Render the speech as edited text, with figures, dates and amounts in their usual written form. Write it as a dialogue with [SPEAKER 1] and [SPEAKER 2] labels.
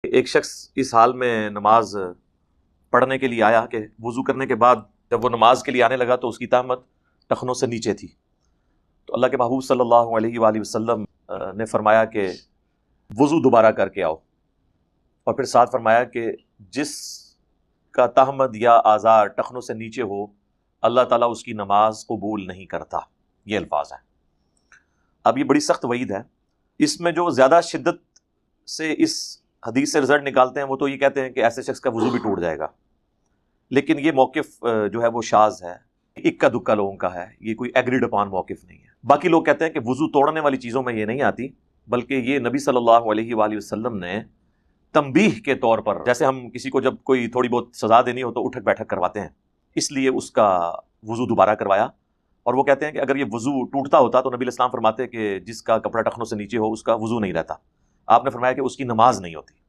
[SPEAKER 1] एक शख्स इस हाल में नमाज पढ़ने के लिए आया कि वज़ू करने के बाद जब वो नमाज के लिए आने लगा तो उसकी तहमत टखनों से नीचे थी। तो अल्लाह के महबूब सल्लल्लाहु अलैहि वसल्लम ने फरमाया कि वज़ू दोबारा करके आओ, और फिर साथ फरमाया कि जिस का तहमद या आज़ार टखनों से नीचे हो, अल्लाह ताला उसकी नमाज कबूल नहीं करता। ये अल्फाज हैं। अब ये बड़ी सख्त वईद है। इसमें जो ज़्यादा शिद्दत से इस हदीस से रिजल्ट निकालते हैं वो तो ये कहते हैं कि ऐसे शख्स का वज़ू भी टूट जाएगा, लेकिन ये मौक़िफ़ जो है वो शाज़ है, इक्का दुक्का लोगों का है, ये कोई एग्रीड अपॉन मौक़िफ़ नहीं है। बाकी लोग कहते हैं कि वज़ू तोड़ने वाली चीज़ों में ये नहीं आती, बल्कि ये नबी सल्लल्लाहु अलैहि वसल्लम ने तंबीह के तौर पर, जैसे हम किसी को जब कोई थोड़ी बहुत सज़ा देनी हो तो उठक बैठक करवाते हैं, इसलिए उसका वज़ू दोबारा करवाया। और वो कहते हैं कि अगर ये वज़ू टूटता होता तो नबी अलैहिस्सलाम फरमाते कि जिसका कपड़ा टखनों से नीचे हो उसका वज़ू नहीं रहता। आपने फरमाया कि उसकी नमाज नहीं होती।